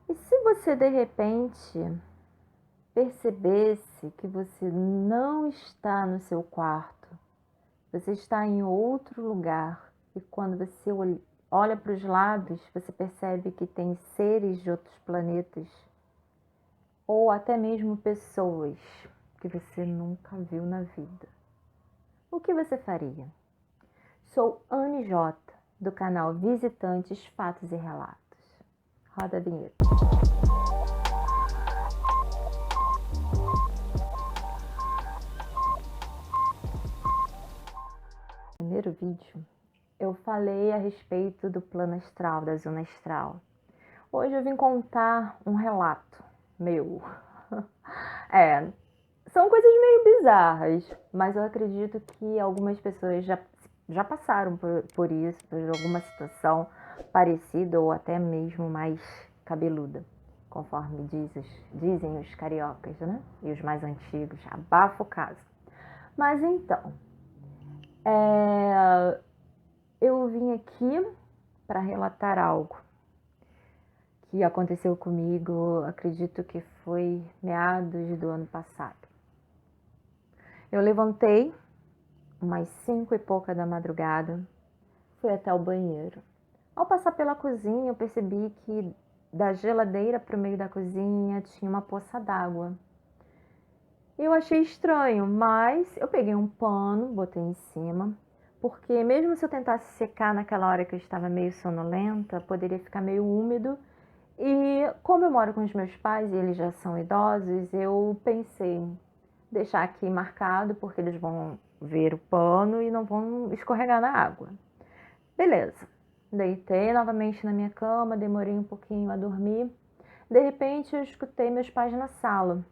E se você de repente percebesse que você não está no seu quarto, você está em outro lugar e quando você olha para os lados, você percebe que tem seres de outros planetas ou até mesmo pessoas que você nunca viu na vida. O que você faria? Sou Anne J, do canal Visitantes, Fatos e Relatos. Roda a vinheta. No primeiro vídeo, eu falei a respeito do plano astral, da zona astral. Hoje eu vim contar um relato meu. São coisas meio bizarras, mas eu acredito que algumas pessoas já passaram por isso, por alguma situação parecida ou até mesmo mais cabeluda, conforme dizem os cariocas, né? E os mais antigos, abafa o caso. Mas então, eu vim aqui para relatar algo que aconteceu comigo, acredito que foi meados do ano passado. Eu levantei umas 5 e pouca da madrugada, fui até o banheiro. Ao passar pela cozinha, eu percebi que da geladeira para o meio da cozinha tinha uma poça d'água. Eu achei estranho, mas eu peguei um pano, botei em cima, porque mesmo se eu tentasse secar naquela hora que eu estava meio sonolenta, poderia ficar meio úmido. E como eu moro com os meus pais e eles já são idosos, eu pensei em deixar aqui marcado, porque eles vão ver o pano e não vão escorregar na água. Beleza. Deitei novamente na minha cama, demorei um pouquinho a dormir. De repente eu escutei meus pais na sala.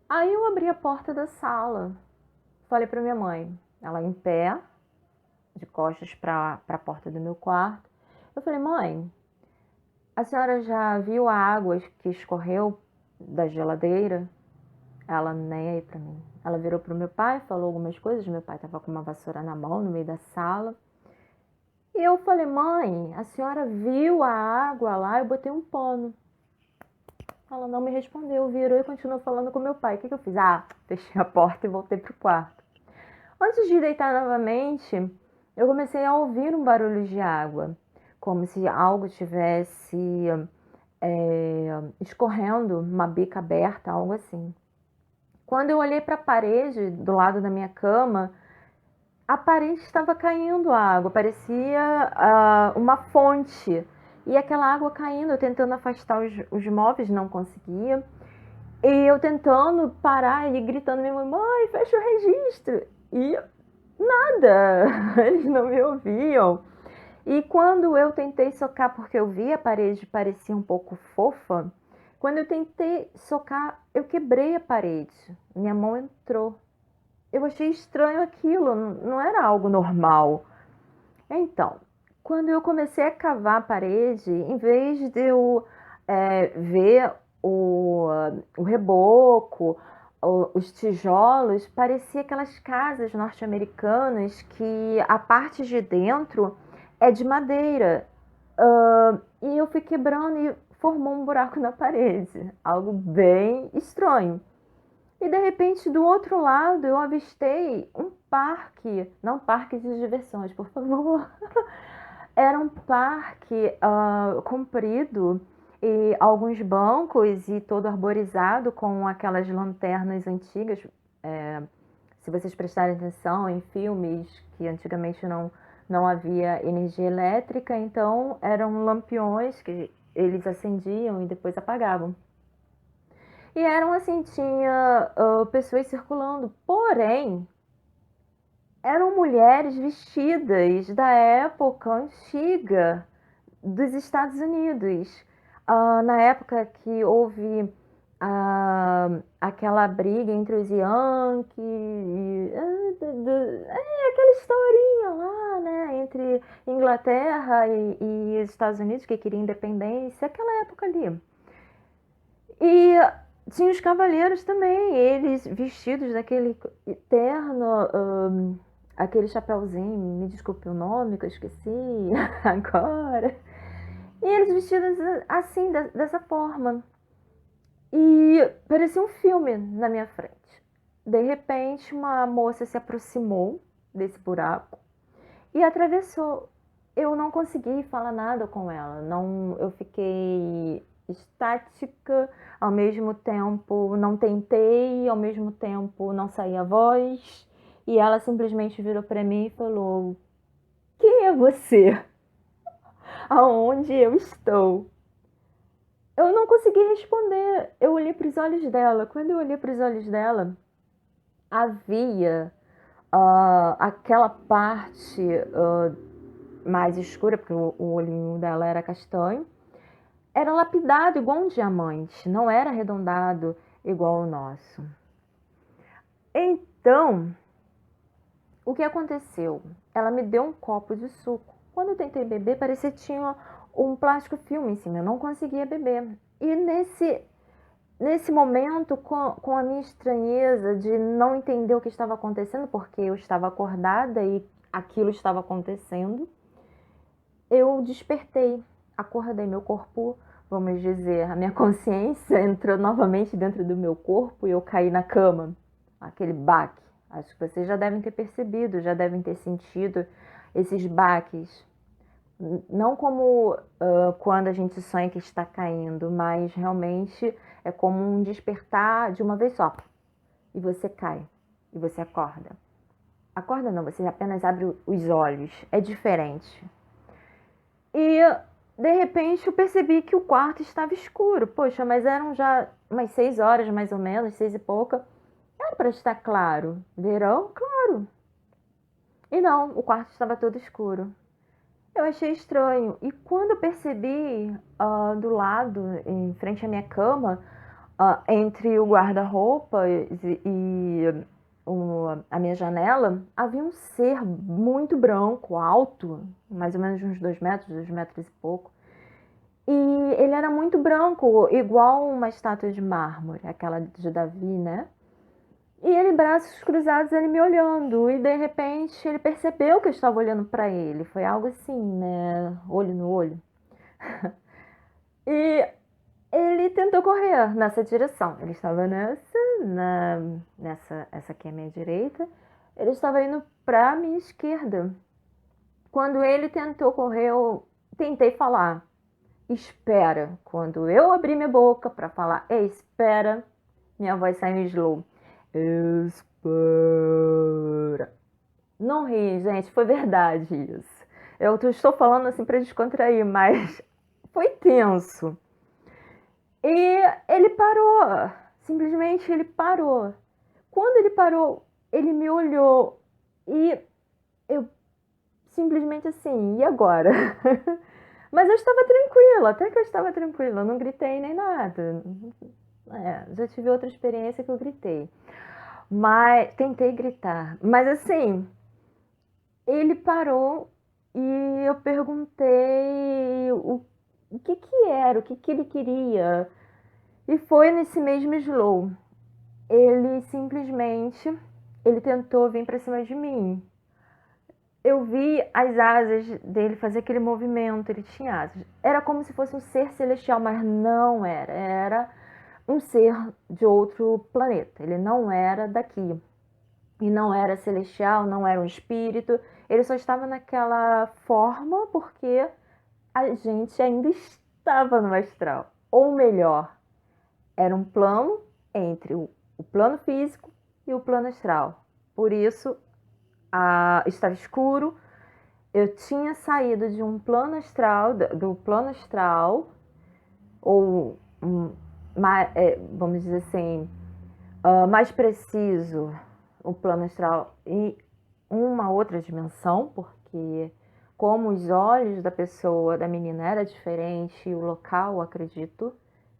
Aí eu abri a porta da sala. Falei para minha mãe, ela em pé, de costas para a porta do meu quarto. Eu falei, mãe, a senhora já viu a água que escorreu da geladeira? Ela nem aí para mim. Ela virou pro meu pai, falou algumas coisas. Meu pai estava com uma vassoura na mão no meio da sala. E eu falei, mãe, a senhora viu a água lá? Eu botei um pano. Ela não me respondeu, virou e continuou falando com meu pai. O que eu fiz? Fechei a porta e voltei pro quarto. Antes de deitar novamente, eu comecei a ouvir um barulho de água, como se algo tivesse escorrendo, uma bica aberta, algo assim. Quando eu olhei para a parede do lado da minha cama, a parede estava caindo água, parecia uma fonte. E aquela água caindo, eu tentando afastar os móveis, não conseguia. E eu tentando parar e gritando, minha mãe, fecha o registro. E nada, eles não me ouviam. E quando eu tentei socar, porque eu vi a parede parecia um pouco fofa, quando eu tentei socar, eu quebrei a parede. Minha mão entrou. Eu achei estranho aquilo, não era algo normal. Então, quando eu comecei a cavar a parede, em vez de eu ver o reboco, os tijolos, parecia aquelas casas norte-americanas que a parte de dentro é de madeira. E eu fui quebrando e formou um buraco na parede. Algo bem estranho. E de repente, do outro lado, eu avistei um parque, não parque de diversões, por favor. Era um parque comprido e alguns bancos e todo arborizado com aquelas lanternas antigas. Se vocês prestarem atenção em filmes que antigamente não havia energia elétrica, então eram lampiões que eles acendiam e depois apagavam. E eram assim, tinha pessoas circulando, porém, eram mulheres vestidas da época antiga dos Estados Unidos. Na época que houve aquela briga entre os Yankees e aquela historinha lá, né, entre Inglaterra e os Estados Unidos que queria independência, aquela época ali. E tinha os cavaleiros também, eles vestidos daquele terno, aquele chapéuzinho, me desculpe o nome que eu esqueci agora. E eles vestidos assim, dessa forma. E parecia um filme na minha frente. De repente, uma moça se aproximou desse buraco e atravessou. Eu não consegui falar nada com ela. Não, eu fiquei estática, ao mesmo tempo não tentei, ao mesmo tempo não saía voz. E ela simplesmente virou para mim e falou: "Quem é você? Aonde eu estou?" Eu não consegui responder. Eu olhei para os olhos dela. Quando eu olhei para os olhos dela, havia aquela parte mais escura, porque o olhinho dela era castanho, era lapidado igual um diamante, não era arredondado igual o nosso. Então, o que aconteceu? Ela me deu um copo de suco. Quando eu tentei beber, parecia que tinha um plástico filme em cima, eu não conseguia beber. E nesse momento, com a minha estranheza de não entender o que estava acontecendo, porque eu estava acordada e aquilo estava acontecendo, eu despertei, acordei, meu corpo, vamos dizer, a minha consciência entrou novamente dentro do meu corpo e eu caí na cama, aquele baque. Acho que vocês já devem ter percebido, já devem ter sentido esses baques. Não como quando a gente sonha que está caindo, mas realmente é como um despertar de uma vez só. E você cai, e você acorda. Acorda não, você apenas abre os olhos, é diferente. E de repente eu percebi que o quarto estava escuro. Poxa, mas eram já umas 6 horas mais ou menos, 6 e pouca. Era para estar claro. Verão? Claro. E não, o quarto estava todo escuro. Eu achei estranho. E quando eu percebi do lado, em frente à minha cama, entre o guarda-roupa e a minha janela, havia um ser muito branco, alto, mais ou menos uns 2 metros, 2 metros e pouco. E ele era muito branco, igual uma estátua de mármore, aquela de Davi, né? E ele, braços cruzados, ele me olhando. E de repente ele percebeu que eu estava olhando para ele. Foi algo assim, né? Olho no olho. E ele tentou correr nessa direção. Ele estava essa aqui é a minha direita. Ele estava indo para a minha esquerda. Quando ele tentou correr, eu tentei falar: "Espera." Quando eu abri minha boca para falar: "Ei, espera", minha voz saiu em slow. Espera. Não ri, gente, foi verdade isso. Eu estou falando assim para descontrair, mas foi tenso. E ele parou, simplesmente ele parou. Quando ele parou, ele me olhou e eu simplesmente assim, e agora? Mas eu estava tranquila, até que eu estava tranquila, eu não gritei nem nada. Já tive outra experiência que eu gritei. Mas tentei gritar. Mas assim, ele parou e eu perguntei o que que era, o que que ele queria. E foi nesse mesmo slow. Ele simplesmente, ele tentou vir para cima de mim. Eu vi as asas dele fazer aquele movimento, ele tinha asas. Era como se fosse um ser celestial, mas não era. Era um ser de outro planeta. Ele não era daqui. E não era celestial, não era um espírito. Ele só estava naquela forma porque a gente ainda estava no astral. Ou melhor, era um plano entre o plano físico e o plano astral. Por isso, estava escuro. Eu tinha saído de um plano astral, do plano astral, ou vamos dizer assim, mais preciso, o plano astral e uma outra dimensão, porque como os olhos da pessoa, da menina era diferente, o local, acredito,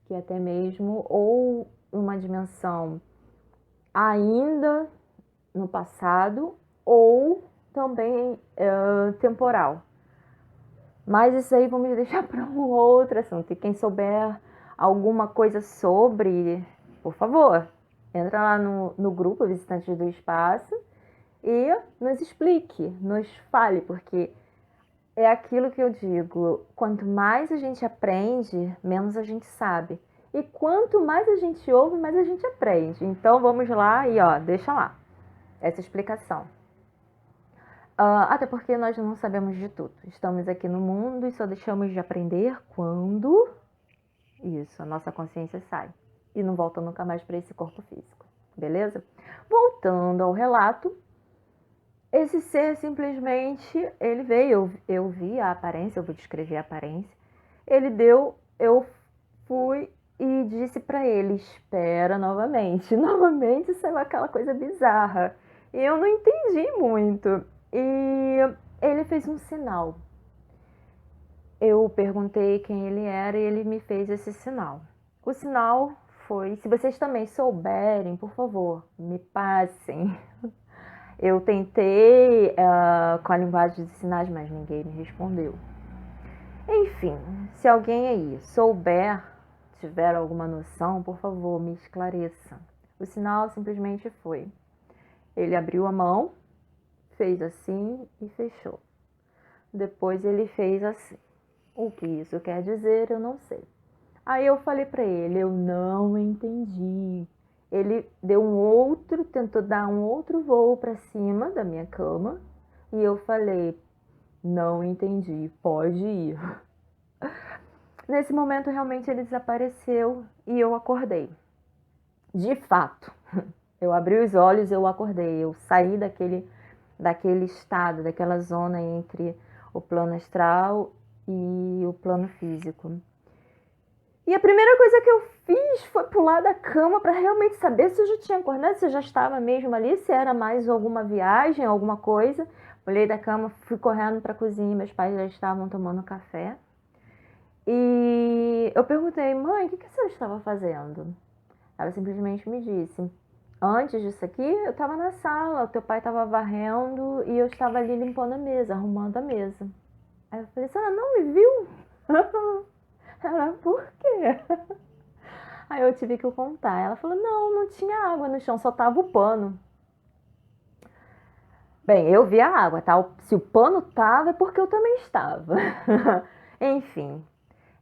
que até mesmo, ou uma dimensão ainda no passado, ou também temporal. Mas isso aí vamos deixar para um outro assunto. E quem souber alguma coisa sobre, por favor, entra lá no grupo Visitantes do Espaço e nos explique, nos fale, porque é aquilo que eu digo, quanto mais a gente aprende, menos a gente sabe. E quanto mais a gente ouve, mais a gente aprende. Então vamos lá e ó, deixa lá essa explicação. Até porque nós não sabemos de tudo. Estamos aqui no mundo e só deixamos de aprender quando isso, a nossa consciência sai e não volta nunca mais para esse corpo físico, beleza? Voltando ao relato, esse ser simplesmente, ele veio, eu vi a aparência, eu vou descrever a aparência. Ele deu, eu fui e disse para ele, espera novamente. Novamente saiu aquela coisa bizarra. E eu não entendi muito. E ele fez um sinal. Eu perguntei quem ele era e ele me fez esse sinal. O sinal foi, se vocês também souberem, por favor, me passem. Eu tentei com a linguagem de sinais, mas ninguém me respondeu. Enfim, se alguém aí souber, tiver alguma noção, por favor, me esclareça. O sinal simplesmente foi: ele abriu a mão, fez assim e fechou. Depois ele fez assim. O que isso quer dizer, eu não sei. Aí eu falei para ele, eu não entendi. Ele deu tentou dar um outro voo para cima da minha cama e eu falei, não entendi, pode ir. Nesse momento realmente ele desapareceu e eu acordei. De fato, eu abri os olhos, eu acordei, eu saí daquele estado, daquela zona entre o plano astral e o plano físico. E a primeira coisa que eu fiz foi pular da cama para realmente saber se eu já tinha acordado, se eu já estava mesmo ali, se era mais alguma viagem, alguma coisa. Pulei da cama, fui correndo para a cozinha, meus pais já estavam tomando café. E eu perguntei, mãe, o que a senhora estava fazendo? Ela simplesmente me disse, antes disso aqui, eu estava na sala, o teu pai estava varrendo e eu estava ali limpando a mesa, arrumando a mesa. Aí eu falei, a senhora não me viu? Ela, por quê? Aí eu tive que contar. Ela falou, não tinha água no chão, só tava o pano. Bem, eu vi a água, tá? Se o pano tava, é porque eu também estava. Enfim,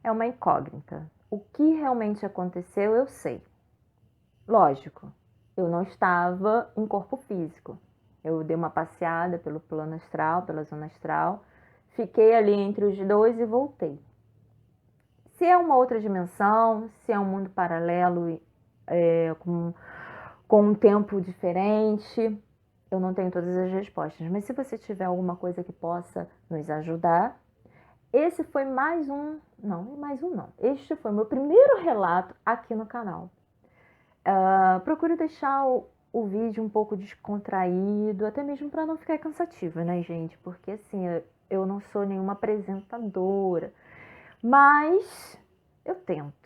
é uma incógnita. O que realmente aconteceu, eu sei. Lógico, eu não estava em corpo físico. Eu dei uma passeada pelo plano astral, pela zona astral, fiquei ali entre os dois e voltei. Se é uma outra dimensão, se é um mundo paralelo com um tempo diferente, eu não tenho todas as respostas. Mas se você tiver alguma coisa que possa nos ajudar, esse foi mais um, não. Este foi meu primeiro relato aqui no canal. Procure deixar o vídeo um pouco descontraído, até mesmo para não ficar cansativo, né, gente? Porque assim, eu não sou nenhuma apresentadora, mas eu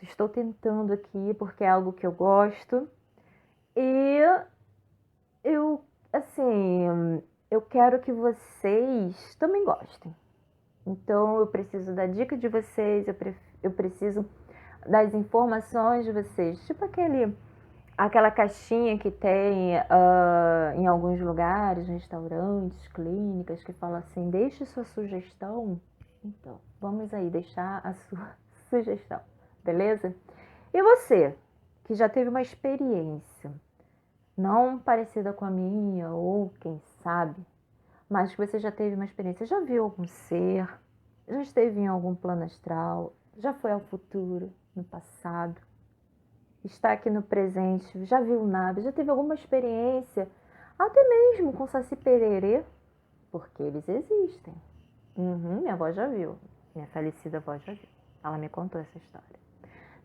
estou tentando aqui porque é algo que eu gosto e eu quero que vocês também gostem. Então eu preciso da dica de vocês, eu preciso das informações de vocês, tipo aquela caixinha que tem em alguns lugares, restaurantes, clínicas, que fala assim, deixe sua sugestão. Então, vamos aí deixar a sua sugestão, beleza? E você, que já teve uma experiência, não parecida com a minha, ou quem sabe, mas que você já teve uma experiência, já viu algum ser, já esteve em algum plano astral, já foi ao futuro, no passado, está aqui no presente, já viu nada, já teve alguma experiência, até mesmo com Saci Pererê, porque eles existem. Minha avó já viu, minha falecida avó já viu, ela me contou essa história.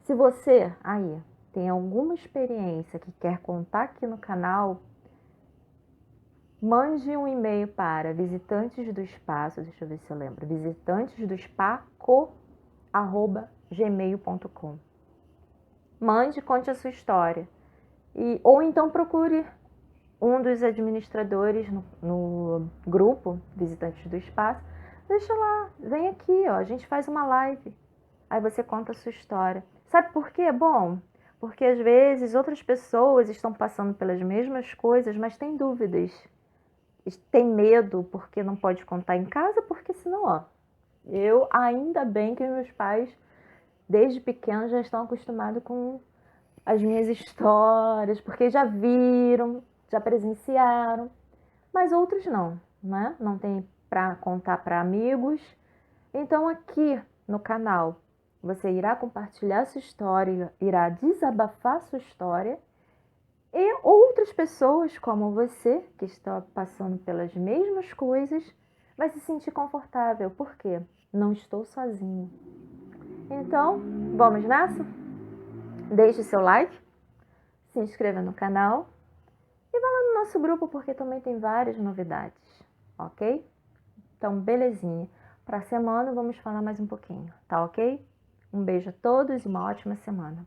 Se você aí tem alguma experiência que quer contar aqui no canal, mande um e-mail para visitantes do espaço, deixa eu ver se eu lembro, visitantesdospaco@gmail.com. Mande, conte a sua história. Ou então procure um dos administradores no grupo Visitantes do Espaço. Deixa lá, vem aqui, ó, a gente faz uma live. Aí você conta a sua história. Sabe por quê? Bom, porque às vezes outras pessoas estão passando pelas mesmas coisas, mas têm dúvidas. Tem medo porque não pode contar em casa, porque senão, ó, Eu, ainda bem que meus pais, desde pequenos, já estão acostumados com as minhas histórias, porque já viram, já presenciaram, mas outros não, né? Não tem para contar para amigos. Então, aqui no canal, você irá compartilhar sua história, irá desabafar sua história e outras pessoas como você, que está passando pelas mesmas coisas, vai se sentir confortável. Por quê? Não estou sozinho. Então, vamos nessa? Deixe seu like, se inscreva no canal e vá lá no nosso grupo porque também tem várias novidades, ok? Então, belezinha. Para a semana vamos falar mais um pouquinho, tá ok? Um beijo a todos e uma ótima semana.